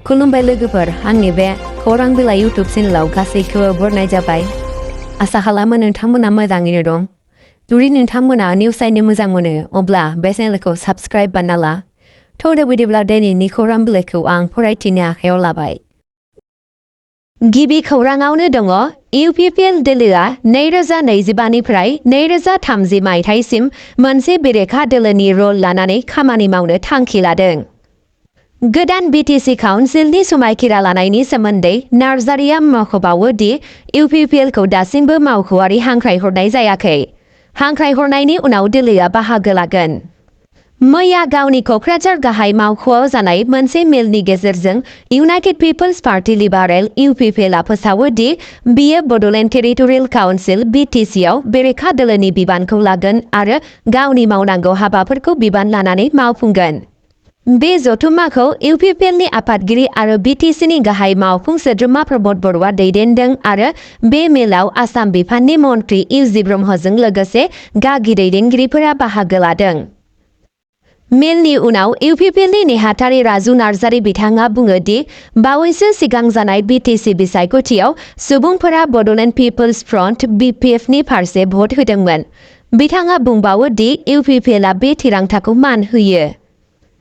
खुलुमबाय लोगोफोर, आंनि बे खौरां बिलाइ YouTube चेनेलाव गासैखौबो बरनाय जाबाय। आसा खालामो नोंथांमोना मोजाङैनो दं। जुदि नोंथांमोना निउस नायनो मोजां मोनो अब्ला बे चेनेलखौ साबस्क्राइब बानायना ला। थ' बिदिब्ला दिनैनि खौरां बिलाइखौ आं फरायथिनो आखायाव लाबाय। गिबि खौराङावनो दङ UPPL दोलोआ 2025निफ्राय 2030 मायथाइसिम मोनसे बेरेखा दोलोनि रल लानानै खामानि मावनो थांखि लादों। गोदान BTC काउन्सिलनि समायखिरा लानायनि सोमोन्दै नार्जारिया मख'बावो दि UPPLखौ दासिमबो मावख'आरि हांख्रायहरनाय जायाखै। हांख्रायहरनायनि उनाव दोलोआ बाहागो लागोन। मैया गावनि क'क्राझार गाहाय मावख'आव जानाय मोनसे मेलनि गेजेरजों इउनाइटेड पिपल्स पार्टी लिबारेल UPPLआ फोसावो दि बियो बड'लेण्ड टेरिटरियेल काउन्सिल BTCआव बेरेखा दोलोनि बिबानखौ लागोन आरो गावनि मावनांगौ हाबाफोरखौ बिबान लानानै मावफुंगोन। बे जथुम्माखौ UPPLनि आफादगिरि आरो BTCनि गाहाय मावफुं सोद्रोमा प्रमद बर'आ दैदेनदों आरो बे मेलाव आसाम बिफाननि मन्त्रि इउजि ब्रह्मजों लोगोसे गागि दैदेनगिरिफोरा बाहागो लादों। मेलनि उनाव UPPLनि नेहाथारि राजु नार्जारि बिथाङा बुङो दि बावैसो सिगां जानाय BTC बिसायख'थियाव सुबुंफोरा बड'लेण्ड पिपल्स फ्रन्ट BPFनि फारसे भट होदोंमोन। बिथाङा बुंबावो दि UPPLआ बे थिरांथाखौ मान होयो।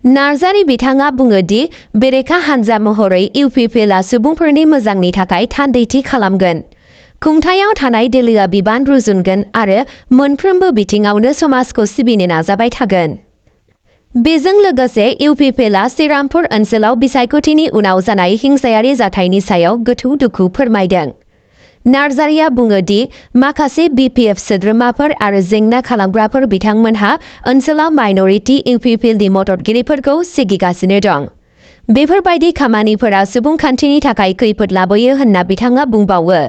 नार्जारि बिथाङा बुङो दि बेरेखा हानजा महरै UPPLआ सुबुंफोरनि मोजांनि थाखाय थान्दैथि खालामगोन। खुंथायाव थानाय दोलोआ बिबान रुजुनगोन आरो मोनफ्रोमबो बिथिङावनो समाजखौ सिबिनो नाजाबाय थागोन। बेजों लोगोसे UPPLआ श्रीरामपुर ओनसोलाव बिसायख'थिनि उनाव जानाय हिंसायारि जाथायनि सायाव गोथौ दुखु फोरमायदों। नार्जारिया बुङो दि माखासे BPF सोद्रोमाफोर आरो जेंना खालामग्राफोर बिथांमोनहा ओनसोलाव माइन'रिटि UPPLनि मददगिरिफोरखौ सिगिगासिनो दं। बेफोरबायदि खामानिफोरा सुबुंखान्थिनि थाखाय खैफोद लाबोयो होनना बिथाङा बुंबावो।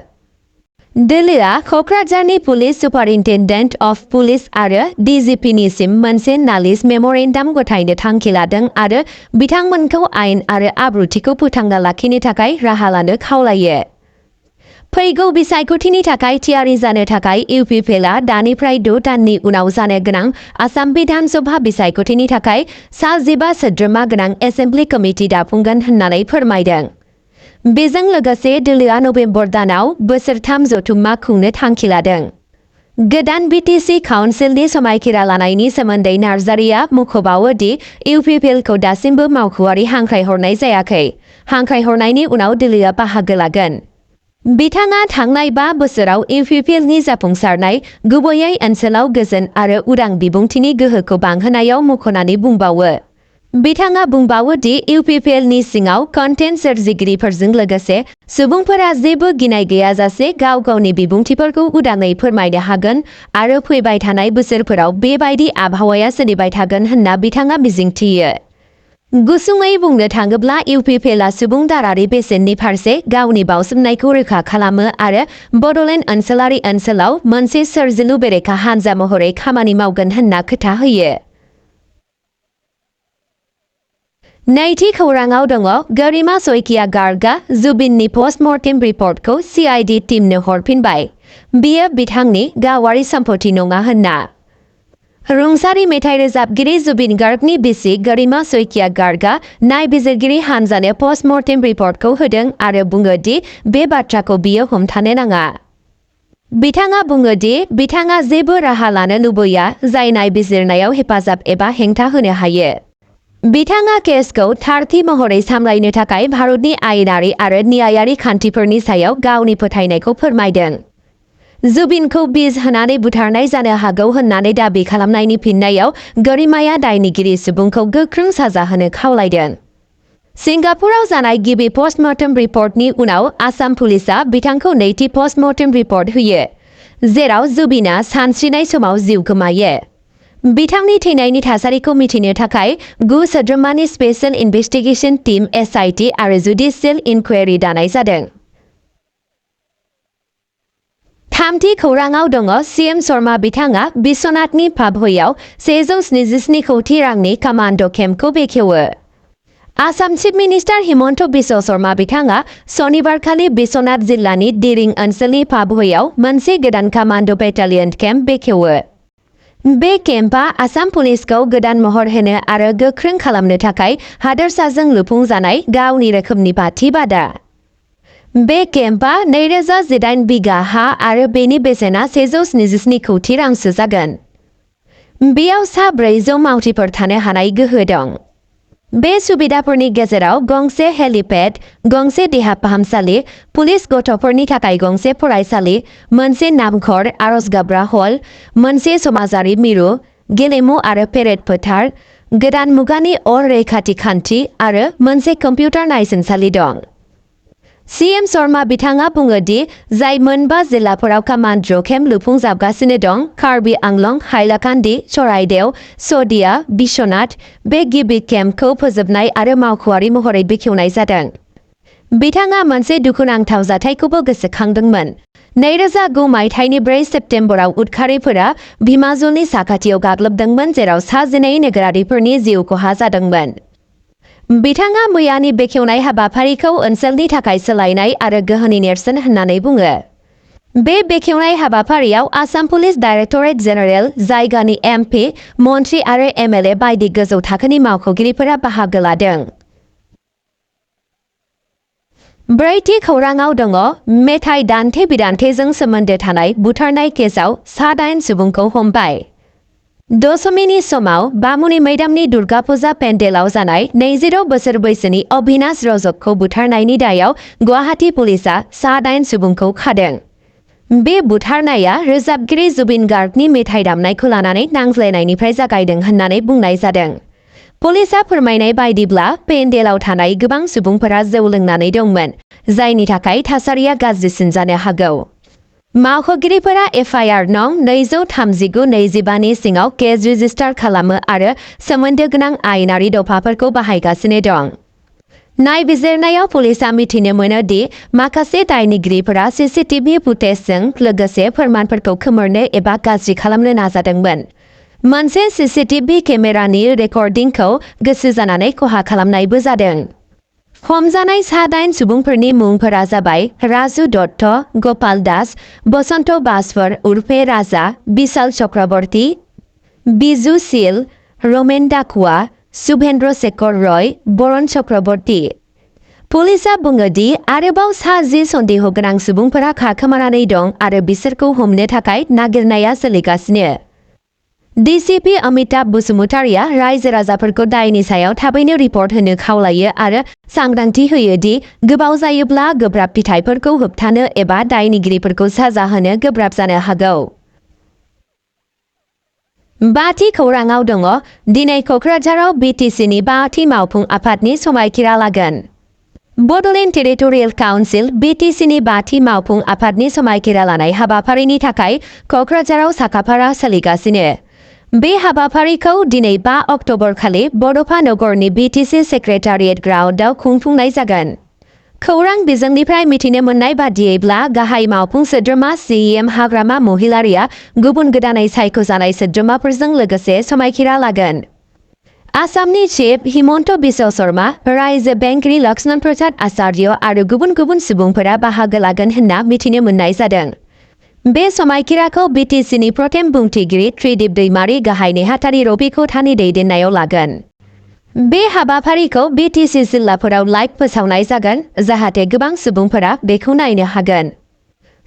दोलोआ क'क्राझारनि पुलिस सुपारिन्टेन्डेन्ट अफ पुलिस आरो DGPनिसिम मोनसे नालिस मेम'रेन्डाम गथायनो थांखि लादों आरो बिथांमोनखौ आयेन आरो आब्रुथिखौ फोथांना लाखिनो थाखाय राहा लानो खावलायो। फैगौ बिसायख'थिनि थाखाय थियारि जानो थाखाय UPPLआ दानिफ्राय 6 दाननि उनाव जानो गोनां आसाम बिधान सभा बिसायख'थिनि थाखाय 15 सोद्रोमा गोनां एसेम्बलि कमिटि दाफुंगोन होननानै फोरमायदों। बेजों लोगोसे दोलोआ नबेम्बर दानाव बोसोरथाम जथुम्मा खुंनो थांखि लादों। गोदान BTC काउन्सिलनि समायखिरा लानायनि सोमोन्दै नार्जारिया मख'बावो दि UPPLखौ दासिमबो मावख'आरि हांख्रायहरनाय जायाखै। हांख्रायहरनायनि उनाव दोलोआ बाहागो लागोन। बिथाङा थांनाय 5 बोसोराव UPPLनि जाफुंसारनाय गुबैयै ओनसोलाव गोजोन आरो उदां बिबुंथिनि गोहोखौ बांहोनायाव मख'नानै बुंबावो। बिथाङा बुंबावो दि UPPLनि सिङाव कन्टेन्ट सोरजिगिरिफोरजों लोगोसे सुबुंफोरा जेबो गिनाय गैयाजासे गाव गावनि बिबुंथिफोरखौ उदाङै फोरमायनो हागोन आरो फैबाय थानाय बोसोरफोराव बेबायदि आबहावाया सोलिबाय थागोन होनना बिथाङा मिजिंथियो। गुसुङै बुंनो थाङोब्ला UPPLआ सुबुं दारारि बेसेननि फारसे गावनि बावसोमनायखौ रोखा खालामो आरो बड'लेण्ड ओनसोलारि ओनसोलाव मोनसे सोरजिलु बेरेखा हानजा महरै खामानि मावगोन होनना खोथा होयो। नैथि खौराङाव दङ गरिमा सइकिया गार्गआ जुबिननि पस्टमर्टेम रिपर्टखौ CID टीमनो हरफिनबाय। बियो बिथांनि गावारि सम्पथि नङा होनना। रुंसारि मेथाइ रोजाबगिरि जुबिन गार्गनि बिसि गरिमा सइकिया गार्गआ नायबिजिरगिरि हानजानो पस्टमर्टेम रिपर्टखौ होदों आरो बुङो दि बे बाथ्राखौ बियो हमथानो नाङा। बिथाङा बुङो दि बिथाङा जेबो राहा लानो लुबैया जाय नायबिजिरनायाव हेफाजाब एबा हेंथा होनो हायो। बिथाङा केसखौ थारथि महरै सामलायनो थाखाय भारतनि आयेनारि आरो न्यायारि खान्थिफोरनि सायाव गावनि फोथायनायखौ फोरमायदों। जुबिनखौ बिस होनानै बुथारनाय जानो हागौ होननानै दाबि खालामनायनि फिननायाव गरिमाया दायनिगिरि सुबुंखौ गोख्रों साजा होनो खावलायदों। सिंगापुराव जानाय गिबि पस्टमर्टेम रिपर्टनि उनाव आसाम पुलिसआ बिथांखौ नैथि पस्टमर्टेम रिपर्ट होयो, जेराव जुबिनआ सानस्रिनाय समाव जिउ गोमायो। बिथांनि थैनायनि थासारिखौ मिथिनो थाखाय 9 सोद्रोमानि स्पेशल इनभेस्टिगेशन टीम SIT आरो जुडिशियेल इनक्वायरि दानाय जादों। थामथि खौराङाव दङ CM शर्मा बिथाङा बिश्वनाथनि पाबहैयाव 177 कौटि रांनि कमान्ड' केम्पखौ बेखेवो। आसाम चिफ मिनिस्टार हिमन्त बिश्व शर्मा बिथाङा सनिबारखालि बिश्वनाथ जिल्लानि दिरिं ओनसोलनि पाबहैयाव मोनसे गोदान कमान्ड' बेटालियन केम्प बेखेवो। बे केम्पआ आसाम पुलिसखौ गोदान महर होनो आरो गोख्रों खालामनो थाखाय हादोरसाजों लुफुंजानाय गावनि रोखोमनि बाथि बादा। बे केम्पआ 2018 बिगा हा आरो बेनि बेसेना 177 कोटी रांसो जागोन। बेयाव सा 400 मावथिफोर थानो हानाय गोहो दं। बे सुबिदाफोरनि गेजेराव गंसे हेलिपेड, गंसे देहा फाहामसालि, पुलिस गथ'फोरनि थाखाय गंसे फरायसालि, मोनसे नामखर आरज गाबग्रा हल, मोनसे समाजारि मिरु, गेलेमु आरो पेरेड फोथार, गोदान मुगानि अर रैखाथि खान्थि आरो मोनसे कम्पिउटार नायसोमसालि दं। सीएम शर्मा बिथाङा बुङो दि जाय मोनबा जिल्लाफोराव कामान्ड जखेम लुफुंजाबगासिनो दं कार्बि आंलं, हाइलाकान्दि, चराइदेव, सदिया, बिश्वनाथ, बे गिबि केम्पखौ फोजोबनाय आरो मावख'आरि महरै बेखेवनाय जादों। बिथाङा मोनसे दुखुनांथाव जाथायखौबो गोसोखांदोंमोन। 2009 मायथाइनि 4 सेप्तेम्बराव उदखारिफोरा भिमाजुलनि साखाथियाव गाग्लोबदोंमोन जेराव सा 12 नोगोरारिफोरनि जिउ खहा जादोंमोन। बिथाङा मैयानि बेखेवनाय हाबाफारिखौ ओनसोलनि थाखाय सोलायनाय आरो गोहोनि नेरसोन होननानै बुङो। बे बेखेवनाय हाबाफारियाव आसाम पुलिस डाइरेक्टरेट जेनेरेल, जायगानि एमपि, मन्त्रि आरो एमएलए बायदि गोजौ थाखोनि मावख'गिरिफोरा बाहागो लादों। ब्रैथि खौराङाव दङ मेथाइ दान्थे-बिदान्थेजों सोमोन्दो थानाय बुथारनाय केसआव सा 8 सुबुंखौ हमबाय। दशमीनि समाव बामुनि मैदामनि दुर्गा फुजा पेन्डेलाव जानाय 26 बोसोर बैसोनि अभिनाश रजकखौ बुथारनायनि दायाव गुवाहाटी पुलिसआ सा 8 सुबुंखौ खादों। बे बुथारनाया रोजाबगिरि जुबिन गार्गनि मेथाइ दामनायखौ लानानै नांज्लायनायनिफ्राय जागायदों होननानै बुंनाय जादों। पुलिसआ फोरमायनाय बायदिब्ला पेन्डेलाव थानाय गोबां सुबुंफोरा जौ लोंनानै दंमोन, जायनि थाखाय थासारिया गाज्रिसिन जानो हागौ। मावख'गिरिफोरा एफआइआर नं 239/25 नि सिङाव केस रेजिस्टार खालामो आरो सोमोन्दो गोनां आयेनारि दफाफोरखौ बाहायगासिनो दं। नायबिजिरनायाव पुलिसआ मिथिनो मोनो दि माखासे दायनिगिरिफोरा सीसीटीवी फुटेजजों लोगोसे फोरमानफोरखौ खोमोरनो एबा गाज्रि खालामनो नाजादोंमोन। मोनसे सीसीटीवी केमेरानि रेकर्डिंखौ गोसो जानानै खहा खालामनायबो जादों। हमजानाय सा 8 सुबुंफोरनि मुंफोरा जाबाय राजु दत्त, गपाल दास, बसन्त बासवर उर्फे राजा, बिशाल चक्रवर्ती, बिजु शील, रमेन डाकुआ, शुभेन्द्र शेखर रय, बरन चक्रवर्ती। पुलिसआ बुङो दि आरोबाव सा 10 सन्देह गोनां सुबुंफोरा खारखोमानानै दं आरो बिसोरखौ हमनो थाखाय नागिरनाया सोलिगासिनो। डीसीपी अमिताभ बसुमतारीआ रायजो राजाफोरखौ दायनि सायाव थाबैनो रिपर्ट होनो खावलायो आरो सांग्रांथि होयो दि गोबाव जायोब्ला गोब्राब फिथायफोरखौ होबथानो एबा दायनिगिरिफोरखौ साजा होनो गोब्राब जानो हागौ। बाथि खौराङाव दङ दिनै क'क्राझाराव बीटीसीनि 5थि मावफुं आफादनि समायखिरा लागोन। बड'लेण्ड टेरिटरियेल काउन्सिल बीटीसीनि 5थि मावफुं आफादनि समायखिरा लानाय हाबाफारिनि थाखाय क'क्राझाराव साखाफारा सोलिगासिनो। बे हाबाफारिखौ दिनै 5 अक्ट'बर खालि बड'फा नगरनि बीटीसी सेक्रेटारियेट ग्राउन्डआव खुंफुंनाय जागोन। खौरां बिजोंनिफ्राय मिथिनो मोननाय बादियैब्ला गाहाय मावफुं सोद्रोमा सीएम हाग्रामा महिलारिया गुबुन गोदानै सायख'जानाय सोद्रोमाफोरजों लोगोसे समायखिरा लागोन। आसामनि चिफ हिमन्त बिश्व शर्मा, रायजो बेंगिरि लक्ष्मण प्रसाद आचार्य आरो गुबुन गुबुन सुबुंफोरा बाहागो लागोन होनना मिथिनो मोननाय जादों। बे समायखिराखौ बीटीसीनि प्रथम बुंथिगिरि त्रिदिप दैमारी गाहाय नेहाथारि रबि खथानि दैदेननायाव लागोन। बे हाबाफारिखौ बीटीसी जिल्लाफोराव लाइभ फोसावनाय जागोन जाहाथे गोबां सुबुंफोरा बेखौ नायनो हागोन।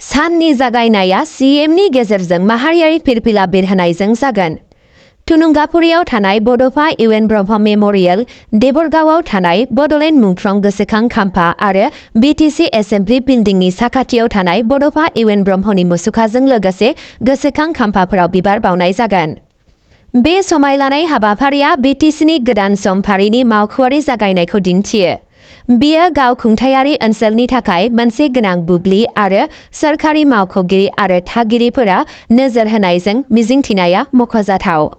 साननि जागायनाया सीएमनि गेजेरजों माहारियारि फिरफिला बिरहोनायजों जागोन। थुनुंगाफुरियाव थानाय बड'फा इउएन ब्रह्म मेम'रियेल, देबरगावआव थानाय बड'लेण्ड मुंख्लं गोसोखां खाम्फा आरो बीटीसी एसेमब्लि बिल्डिंनि साखाथियाव थानाय बड'फा इउएन ब्रह्मनि मुसुखाजों लोगोसे गोसोखां खाम्फाफोराव बिबार बावनाय जागोन। बे समायलानाय हाबाफारिया बीटीसीनि गोदान समफारिनि मावख'आरि जागायनायखौ दिन्थियो। बेयो गावखुंथायारि ओनसोलनि थाखाय मोनसे गोनां बुब्लि आरो सोरखारि मावख'गिरि आरो थागिरिफोरा नोजोर होनायजों मिजिंथिनाया मख'जाथाव।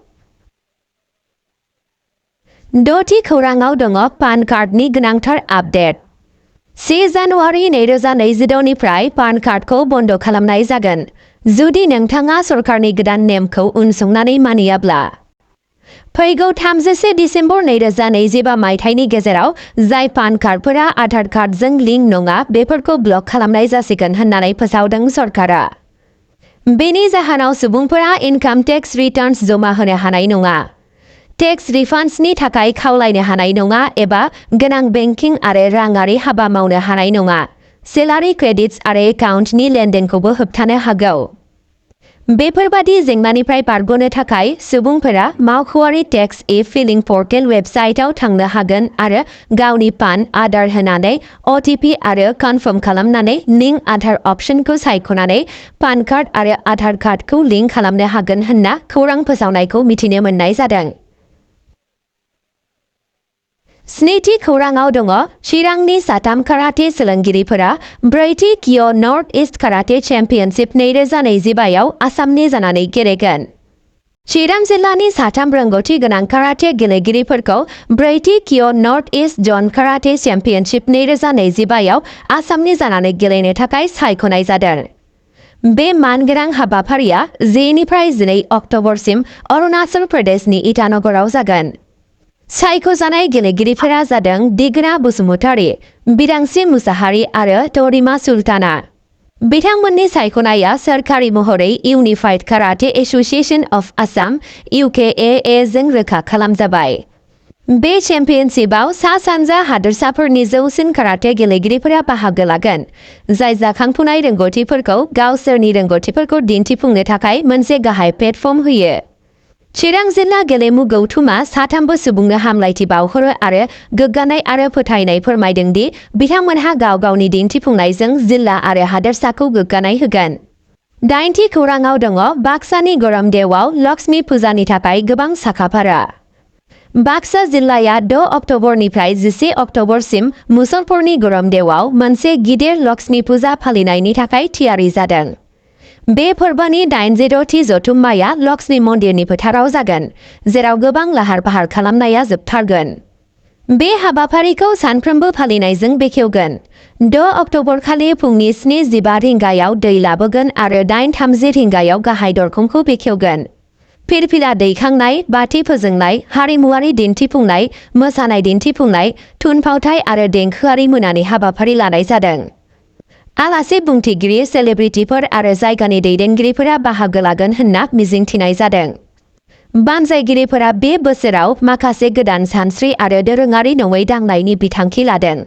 6थि खौराङाव दङ पान कार्डनि गोनांथार आपडेट। 1 जानुवारि 2026 निफ्राय पान कार्डखौ बन्द खालामनाय जागोन जुदि नोंथाङा सरकारनि गोदान नेमखौ उनसंनानै मानियाब्ला। फैगौ 31 दिसेम्बर 2025 मायथाइनि गेजेराव जाय पान कार्डफोरा आधार कार्डजों लिंक नङा बेफोरखौ ब्लक खालामनाय जासिगोन होननानै फोसावदों सरकारा। बेनि जाहोनाव सुबुंफोरा इनकाम टेक्स रिटार्न्स जमा होनो हानाय नङा। टेक्स रिफान्ड्सनि थाखाय खावलायनो हानाय नङा एबा गोनां बेंकिं आरो राङारि हाबा मावनो हानाय नङा। सेलारि क्रेडिट्स आरो एकाउन्टनि लेनदेनखौबो होबथानो हागौ। बेफोरबादि जेंनानिफ्राय बारग'नो थाखाय सुबुंफोरा मावख'आरि टेक्स फिलिं पर्टेल वेबसाइटआव थांनो हागोन आरो गावनि पान आधार होनानै OTP आरो कनफार्म खालामनानै लिंक आधार अपशनखौ सायख'नानै पान कार्ड आरो आधार कार्डखौ लिंक खालामनो हागोन होनना खौरां फोसावनायखौ मिथिनो मोननाय जादों। स्निथि खौराङाव दङ चिरांनि साथाम काराटे सोलोंगिरिफोरा ब्रैथि किय' नर्थ इस्ट काराटे चेम्पियनशिप 2025आव आसामनि जानानै गेलेगोन। चिरां जिल्लानि साथाम रोंगौथि गोनां काराटे गेलेगिरिफोरखौ ब्रैथि किय' नर्थ इस्ट जन काराटे चेम्पियनशिप 2025आव आसामनि जानानै गेलेनो थाखाय सायख'नाय जादों। बे मानगोनां हाबाफारिया 10निफ्राय 12 अक्ट'बरसिम अरुणाचल प्रदेशनि इटानगराव जागोन। सायख'जानाय गेलेगिरिफोरा जादों दिगना बसुमतारी, बिदांसि मुसाहारि आरो तरिमा सुल्ताना। बिथांमोननि सायख'नाया सोरखारि महरै unified karate association of Assam (UKAA) जों रोखा खालामजाबाय। बे चेम्पियनशिपआव सा-सानजा हादोरसाफोरनि जौसिन काराटे गेलेगिरिफोरा बाहागो लागोन, जाय जाखांफुनाय रोंग'थिफोरखौ गावसोरनि रोंग'थिफोरखौ दिन्थिफुंनो थाखाय मोनसे गाहाय प्लेटफर्म होयो। चिरां जिल्ला गेलेमु गौथुमा साथामबो सुबुंनो हामलायथि बावहरो आरो गोग्गानाय आरो फोथायनाय फोरमायदों दि बिथांमोनहा गाव गावनि दिन्थिफुंनायजों जिल्ला आरो हादोरसाखौ गोग्गानाय होगोन। 8थि खौराङाव दङ बाक्सानि गरमदेवआव लक्ष्मी फुजानि थाखाय गोबां साखाफारा। बाक्सा जिल्लाया 6 अक्ट'बरनिफ्राय 11 अक्ट'बरसिम मुसलपुरनि गरमदेवआव मोनसे गिदिर लक्ष्मी फुजा फालिनायनि थाखाय थियारि जादों। बे फोरबोनि 86थि जथुम्माया लक्ष्मी मन्दिरनि फोथाराव जागोन, जेराव गोबां लाहार-फाहार खालामनाया जोबथारगोन। बे हाबाफारिखौ सानफ्रोमबो फालिनायजों बेखेवगोन। 6 अक्ट'बरखालि फुंनि 7:15 रिंगायाव दै लाबोगोन आरो 8:30 रिंगायाव गाहाय दरखंखौ बेखेवगोन। फिरफिला दैखांनाय, बाथि फोजोंनाय, हारिमुआरि दिन्थिफुंनाय, मोसानाय दिन्थिफुंनाय, थुनफावथाय आरो देंखोआरि मोनानि हाबाफारि लानाय जादों। आलासि बुंथिगिरि, सेलेब्रिटिफोर आरो जायगानि दैदेनगिरिफोरा बाहागो लागोन होनना मिजिंथिनाय जादों। बानजायगिरिफोरा बे बोसोराव माखासे गोदान सानस्रि आरो दोरोङारि नङै दांनायनि बिथांखि लादों।